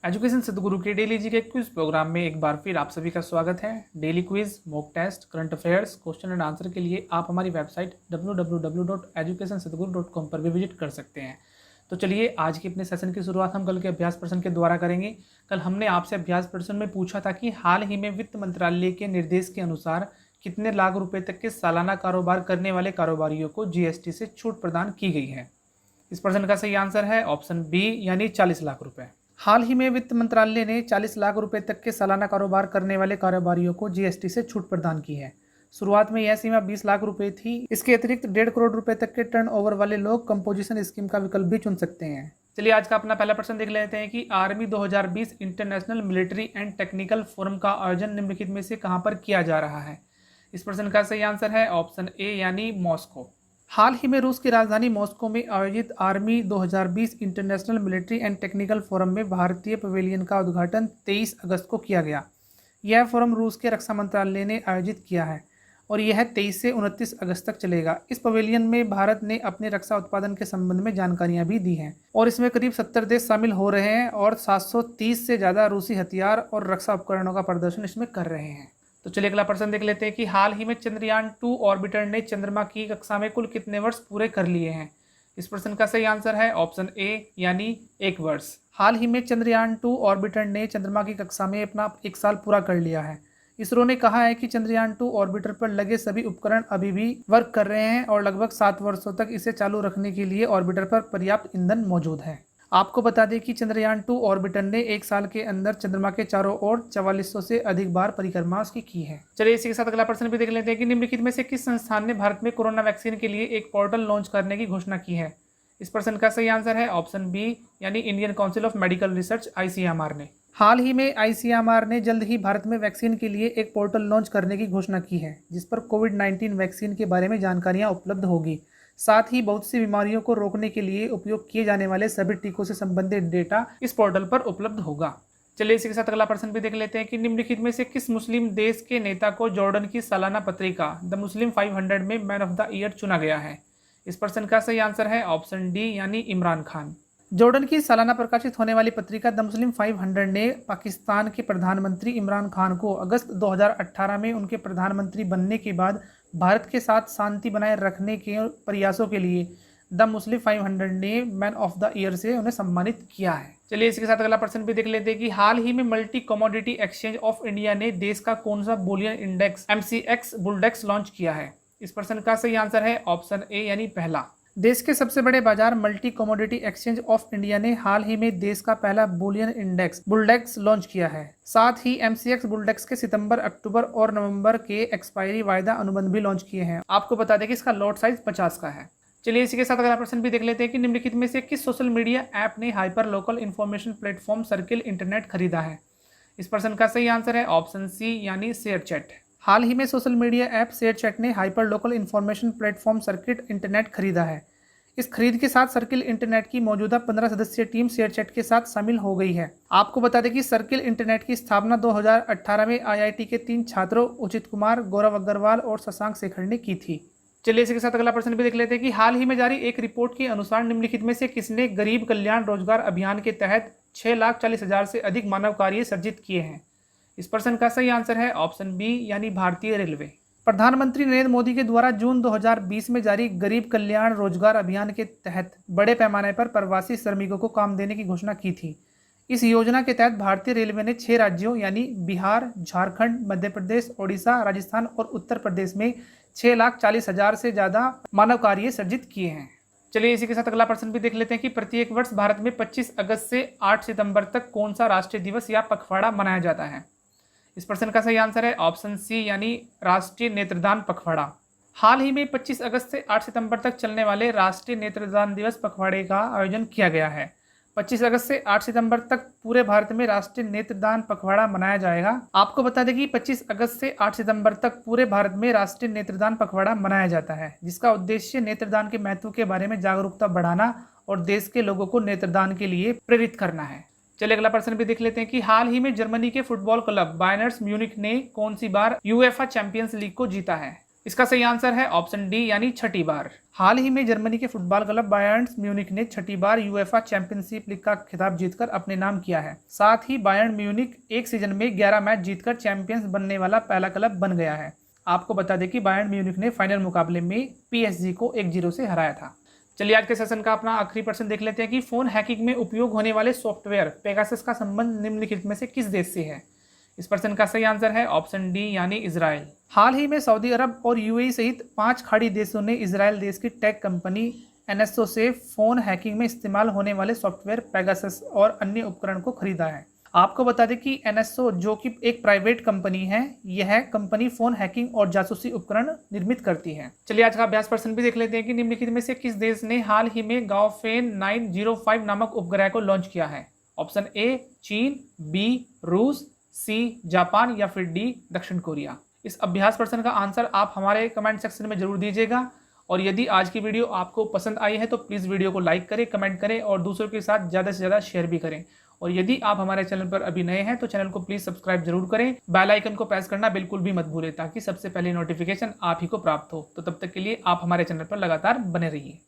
Education सदगुरु के daily जी के क्विज प्रोग्राम में एक बार फिर आप सभी का स्वागत है। Daily quiz, mock test, current affairs, question and answer के लिए आप हमारी वेबसाइट www.educationsadguru.com पर भी विजिट कर सकते हैं। तो चलिए आज के अपने सेशन की शुरुआत हम कल के अभ्यास प्रश्न के द्वारा करेंगे। कल हमने आपसे अभ्यास प्रश्न में पूछा था कि हाल ही में वित्त मंत्रालय के निर्देश के अनुसार कितने लाख रुपए तक के सालाना कारोबार करने वाले कारोबारियों को जीएसटी से छूट प्रदान की गई है। इस प्रश्न का सही आंसर है ऑप्शन बी यानी 40 लाख रुपए। हाल ही में वित्त मंत्रालय ने 40 लाख रुपए तक के सालाना कारोबार करने वाले कारोबारियों को जीएसटी से छूट प्रदान की है। शुरुआत में यह सीमा 20 लाख रुपए थी। इसके अतिरिक्त 1.5 करोड़ रुपए तक के टर्नओवर वाले लोग कंपोजिशन स्कीम का विकल्प भी चुन सकते हैं। चलिए आज का अपना पहला प्रश्न देख लेते हैं कि army 2020 international military and technical forum का आयोजन निम्नलिखित में से कहां पर किया जा रहा है। इस प्रश्न का सही आंसर है ऑप्शन ए यानी मॉस्को। हाल ही में रूस की राजधानी मॉस्को में आयोजित army 2020 international military and technical forum में भारतीय पवेलियन का उद्घाटन 23 अगस्त को किया गया। यह फोरम रूस के रक्षा मंत्रालय ने आयोजित किया है और यह 23 से 29 अगस्त तक चलेगा। इस पवेलियन में भारत ने अपने रक्षा उत्पादन के संबंध में जानकारियां भी दी हैं और इसमें करीब 70 देश शामिल हो रहे हैं और 730 से ज़्यादा रूसी हथियार और रक्षा उपकरणों का प्रदर्शन इसमें कर रहे हैं। तो चलिए अगला प्रश्न देख लेते हैं कि हाल ही में चंद्रयान 2 ऑर्बिटर ने चंद्रमा की कक्षा में कुल कितने वर्ष पूरे कर लिए हैं। इस प्रश्न का सही आंसर है ऑप्शन ए यानी 1 वर्ष। हाल ही में चंद्रयान 2 ऑर्बिटर ने चंद्रमा की कक्षा में अपना 1 साल पूरा कर लिया है। इसरो ने कहा है कि चंद्रयान 2 ऑर्बिटर पर लगे सभी उपकरण अभी भी वर्क कर रहे हैं और लगभग 7 वर्षों तक इसे चालू रखने के लिए ऑर्बिटर पर पर्याप्त ईंधन मौजूद है। आपको बता दें कि चंद्रयान 2 ऑर्बिटर ने 1 साल के अंदर चंद्रमा के चारों ओर 4400 से अधिक बार परिक्रमा उसकी की है। चलिए इसी के साथ अगला प्रश्न भी देख लेते हैं कि निम्नलिखित में से किस संस्थान ने भारत में कोरोना वैक्सीन के लिए एक पोर्टल लॉन्च करने की घोषणा की है। इस प्रश्न का सही आंसर है ऑप्शन बी यानी Indian council of medical research ICMR ने। हाल ही में ICMR ने जल्द ही भारत में वैक्सीन के लिए एक पोर्टल लॉन्च करने की घोषणा की है जिस पर कोविड-19 वैक्सीन के बारे में जानकारियां उपलब्ध होगी। साथ ही बहुत सी बीमारियों को रोकने के लिए उपयोग किए जाने वाले सभी टीकों से संबंधित डेटा इस पोर्टल पर उपलब्ध होगा। चलिए इसी के साथ अगला प्रश्न भी देख लेते हैं कि निम्नलिखित में से किस मुस्लिम देश के नेता को जॉर्डन की सालाना पत्रिका द मुस्लिम 500 में मैन ऑफ द ईयर चुना गया है। इस प्रश्न का सही आंसर है ऑप्शन डी यानी इमरान खान। जॉर्डन की सालाना प्रकाशित होने वाली पत्रिका द मुस्लिम 500 ने पाकिस्तान के प्रधानमंत्री इमरान खान को अगस्त 2018 में उनके प्रधानमंत्री बनने के बाद भारत के साथ शांति बनाए रखने के प्रयासों के लिए द मुस्लिम 500 ने मैन ऑफ द ईयर से उन्हें सम्मानित किया है। चलिए इसके साथ अगला प्रश्न भी देख लेते हैं कि हाल ही में multi commodity exchange of India ने देश का कौन सा बुलियन इंडेक्स MCX बुलडेक्स लॉन्च किया है। इस प्रश्न का सही आंसर है ऑप्शन ए यानी पहला। देश के सबसे बड़े बाजार multi commodity exchange of India ने हाल ही में देश का पहला बुलियन इंडेक्स बुलडेक्स लॉन्च किया है। साथ ही MCX बुलडेक्स के सितंबर, अक्टूबर और नवंबर के एक्सपायरी वायदा अनुबंध भी लॉन्च किए हैं। आपको बता दें कि इसका लॉट साइज 50 का है। चलिए इसी के साथ अगला प्रश्न भी देख लेते हैं कि निम्नलिखित में से किस सोशल मीडिया ऐप ने hyper local information platform circle internet खरीदा है। इस प्रश्न का सही आंसर है ऑप्शन सी यानी शेयरचैट। हाल ही में सोशल मीडिया ऐप शेयरचैट ने hyper local information platform circuit internet खरीदा है। इस खरीद के साथ सर्किल इंटरनेट की मौजूदा 15 सदस्यीय टीम शेयरचैट के साथ शामिल हो गई है। आपको बता दें कि सर्किल इंटरनेट की स्थापना 2018 में IIT के 3 छात्रों उचित कुमार, गौरव अग्रवाल और शशांक शेखर ने की थी। चलिए इसी के साथ अगला प्रश्न भी देख लेते हैं कि हाल ही में जारी एक रिपोर्ट के अनुसार निम्नलिखित में से किसने गरीब कल्याण रोजगार अभियान के तहत 6,40,000 से अधिक मानव कार्य सर्जित किए हैं। इस प्रश्न का सही आंसर है ऑप्शन बी यानी भारतीय रेलवे। प्रधानमंत्री नरेंद्र मोदी के द्वारा जून 2020 में जारी गरीब कल्याण रोजगार अभियान के तहत बड़े पैमाने पर प्रवासी श्रमिकों को काम देने की घोषणा की थी। इस योजना के तहत भारतीय रेलवे ने 6 राज्यों यानी बिहार, झारखंड, मध्य प्रदेश, ओडिशा, राजस्थान और उत्तर प्रदेश में 6,40,000 से ज़्यादा मानव कार्य सर्जित किए हैं। चलिए इसी के साथ अगला प्रश्न भी देख लेते हैं कि प्रत्येक वर्ष भारत में 25 अगस्त से 8 सितंबर तक कौन सा राष्ट्रीय दिवस या पखवाड़ा मनाया जाता है। इस प्रश्न का सही आंसर है ऑप्शन सी यानी राष्ट्रीय नेत्रदान पखवाड़ा। हाल ही में 25 अगस्त से 8 सितंबर तक चलने वाले राष्ट्रीय नेत्रदान दिवस पखवाड़े का आयोजन किया गया है। 25 अगस्त से 8 सितंबर तक पूरे भारत में राष्ट्रीय नेत्रदान पखवाड़ा मनाया जाएगा। आपको बता दें कि 25 अगस्त से 8 सितंबर तक पूरे भारत में राष्ट्रीय नेत्रदान पखवाड़ा मनाया जाता है जिसका उद्देश्य नेत्रदान के महत्व के बारे में जागरूकता बढ़ाना और देश के लोगों को नेत्रदान के लिए प्रेरित करना है। चलिए अगला प्रश्न भी देख लेते हैं कि हाल ही में जर्मनी के फुटबॉल क्लब बायर्न म्यूनिख ने कौन सी बार UEFA चैंपियंस लीग को जीता है। इसका सही आंसर है ऑप्शन डी यानी छठी बार। हाल ही में जर्मनी के फुटबॉल क्लब बायर्न म्यूनिख ने छठी बार यूएफा चैंपियनशिप लीग का खिताब जीतकर अपने नाम किया है। साथ ही बायर्न म्यूनिख एक सीजन में 11 मैच जीतकर चैंपियंस बनने वाला पहला क्लब बन गया है। आपको बता दें कि बायर्न म्यूनिख ने फाइनल मुकाबले में पीएसजी को 1-0 से हराया था। चलिए आज के सेशन का अपना आखिरी प्रश्न देख लेते हैं कि फोन हैकिंग में उपयोग होने वाले सॉफ्टवेयर पेगासस का संबंध निम्नलिखित में से किस देश से है। इस प्रश्न का सही आंसर है ऑप्शन डी यानी इजराइल। हाल ही में सऊदी अरब और यूएई सहित 5 खाड़ी देशों ने इजराइल देश की टेक कंपनी एनएसओ से फोन हैकिंग में इस्तेमाल होने वाले सॉफ्टवेयर पेगासस और अन्य उपकरण को खरीदा है। आपको बता दें कि एनएसओ जो कि एक प्राइवेट कंपनी है, यह कंपनी फोन हैकिंग और जासूसी उपकरण निर्मित करती है। चलिए आज का अभ्यास प्रश्न भी देख लेते हैं कि निम्नलिखित में से किस देश ने हाल ही में गाओफेन 905 नामक उपग्रह को लॉन्च किया है। ऑप्शन ए चीन, बी रूस, सी जापान या फिर डी दक्षिण कोरिया। इस अभ्यास प्रश्न का आंसर आप हमारे कमेंट सेक्शन में जरूर दीजिएगा और यदि आज की वीडियो आपको पसंद आई है तो प्लीज़ वीडियो को लाइक करें, कमेंट करें और दूसरों के साथ ज़्यादा से ज़्यादा शेयर भी करें। और यदि आप हमारे चैनल पर अभी नए हैं तो चैनल को प्लीज़ सब्सक्राइब जरूर करें, बेल आइकन को प्रेस करना बिल्कुल भी मत भूलें ताकि सबसे पहले नोटिफिकेशन आप ही को प्राप्त हो। तो तब तक के लिए आप हमारे चैनल पर लगातार बने रहिए।